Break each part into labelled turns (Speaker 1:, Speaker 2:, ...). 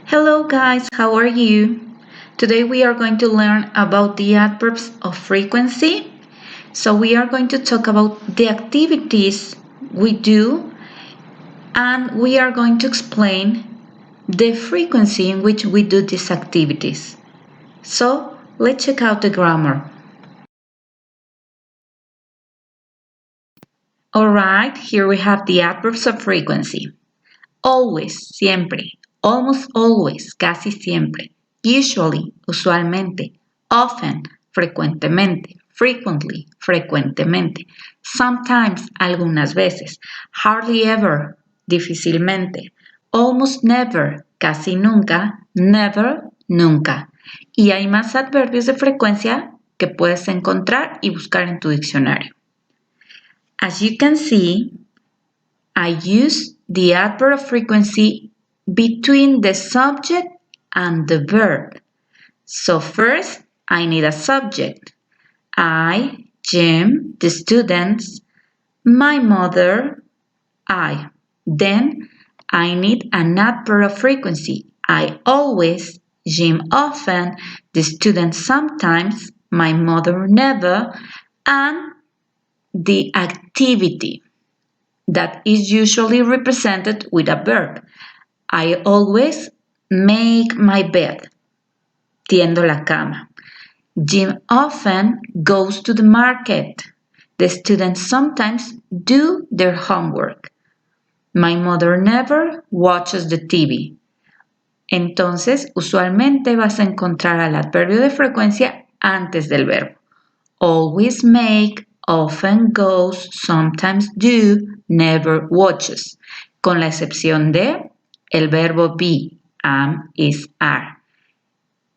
Speaker 1: Hello guys, how are you? Today we are going to learn about the adverbs of frequency. So we are going to talk about the activities we do and we are going to explain the frequency in which we do these activities. So let's check out the grammar. Alright, here we have the adverbs of frequency. Always, siempre, almost always, casi siempre, usually, usualmente, often, frecuentemente, frequently, frecuentemente, sometimes, algunas veces, hardly ever, difícilmente, almost never, casi nunca, never, nunca. Y hay más adverbios de frecuencia que puedes encontrar y buscar en tu diccionario. As you can see, I use the adverb of frequency between the subject and the verb. So first, I need a subject. I, Jim, the students, my mother, I. Then I need an adverb of frequency. I always, Jim often, the students sometimes, my mother never, and the activity that is usually represented with a verb. I always make my bed. Tiendo la cama. Jim often goes to the market. The students sometimes do their homework. My mother never watches the TV. Entonces, usualmente vas a encontrar al adverbio de frecuencia antes del verbo. Always make, often goes, sometimes do, never watches, con la excepción de el verbo be, am, is, are.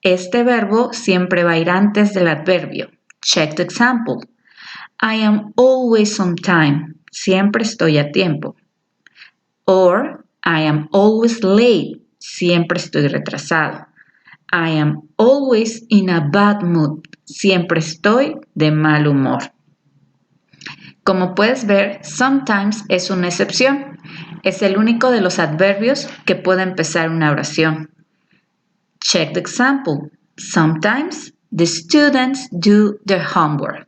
Speaker 1: Este verbo siempre va a ir antes del adverbio. Check the example. I am always on time. Siempre estoy a tiempo. Or, I am always late. Siempre estoy retrasado. I am always in a bad mood. Siempre estoy de mal humor. Como puedes ver, sometimes es una excepción. Es el único de los adverbios que puede empezar una oración. Check the example. Sometimes the students do their homework.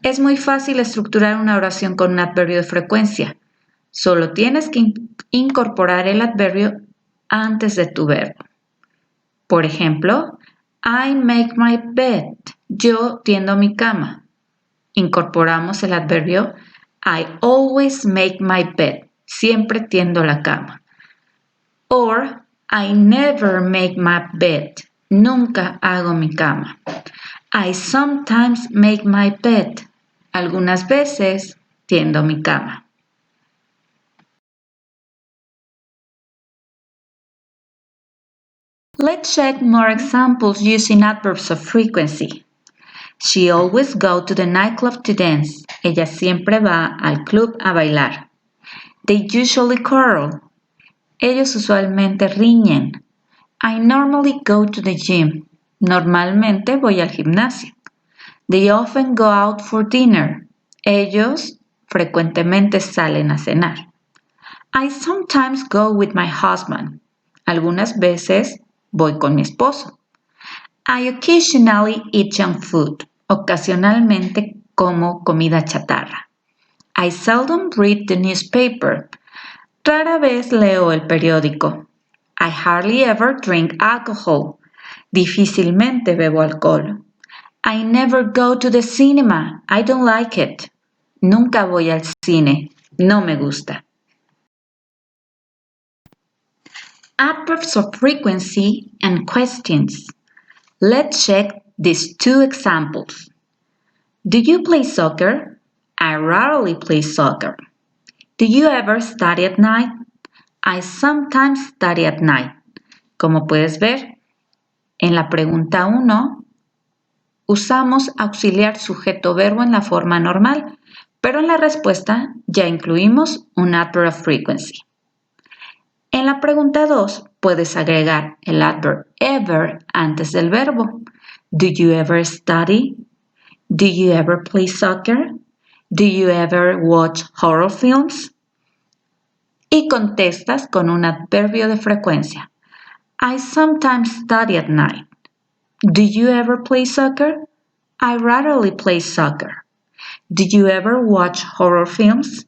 Speaker 1: Es muy fácil estructurar una oración con un adverbio de frecuencia. Solo tienes que incorporar el adverbio antes de tu verbo. Por ejemplo, I make my bed. Yo tiendo mi cama. Incorporamos el adverbio I always make my bed. Siempre tiendo la cama. Or I never make my bed. Nunca hago mi cama. I sometimes make my bed. Algunas veces tiendo mi cama. Let's check more examples using adverbs of frequency. She always goes to the nightclub to dance. Ella siempre va al club a bailar. They usually quarrel. Ellos usualmente riñen. I normally go to the gym. Normalmente voy al gimnasio. They often go out for dinner. Ellos frecuentemente salen a cenar. I sometimes go with my husband. Algunas veces voy con mi esposo. I occasionally eat junk food. Ocasionalmente como comida chatarra. I seldom read the newspaper. Rara vez leo el periódico. I hardly ever drink alcohol. Difícilmente bebo alcohol. I never go to the cinema. I don't like it. Nunca voy al cine. No me gusta. Adverbs of frequency and questions. Let's check these two examples. Do you play soccer? I rarely play soccer. Do you ever study at night? I sometimes study at night. Como puedes ver, en la pregunta 1 usamos auxiliar sujeto-verbo en la forma normal, pero en la respuesta ya incluimos un adverb of frequency. En la pregunta 2 puedes agregar el adverb ever antes del verbo. Do you ever study? Do you ever play soccer? Do you ever watch horror films? Y contestas con un adverbio de frecuencia. I sometimes study at night. Do you ever play soccer? I rarely play soccer. Do you ever watch horror films?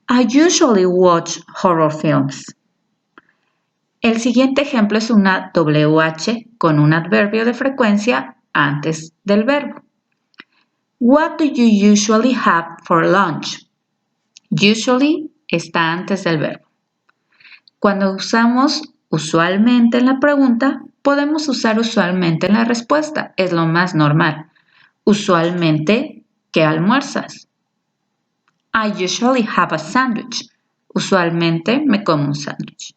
Speaker 1: I usually watch horror films. El siguiente ejemplo es una WH con un adverbio de frecuencia antes del verbo. What do you usually have for lunch? Usually está antes del verbo. Cuando usamos usualmente en la pregunta, podemos usar usualmente en la respuesta. Es lo más normal. Usualmente, ¿qué almuerzas? I usually have a sandwich. Usualmente me como un sándwich.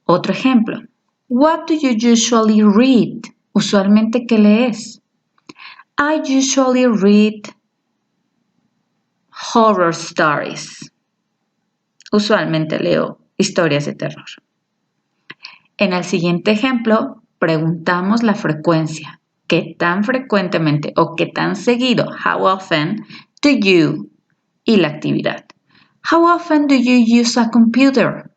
Speaker 1: Otro ejemplo. What do you usually read? Usualmente, ¿qué lees? I usually read horror stories. Usualmente leo historias de terror. En el siguiente ejemplo, preguntamos la frecuencia. ¿Qué tan frecuentemente o qué tan seguido? How often do you? Y la actividad. How often do you use a computer?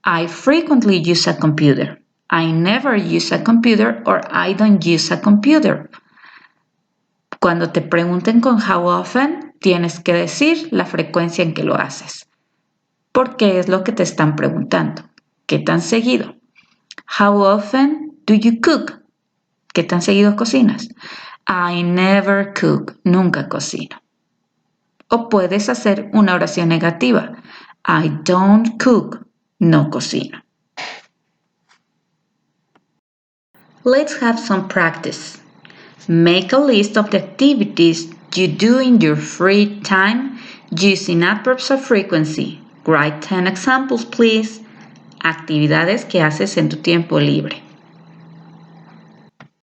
Speaker 1: I frequently use a computer. I never use a computer or I don't use a computer. Cuando te pregunten con how often, tienes que decir la frecuencia en que lo haces. Porque es lo que te están preguntando. ¿Qué tan seguido? How often do you cook? ¿Qué tan seguido cocinas? I never cook. Nunca cocino. O puedes hacer una oración negativa. I don't cook. No cocino. Let's have some practice. Make a list of the activities you do in your free time using adverbs of frequency. Write 10 examples, please. Actividades que haces en tu tiempo libre.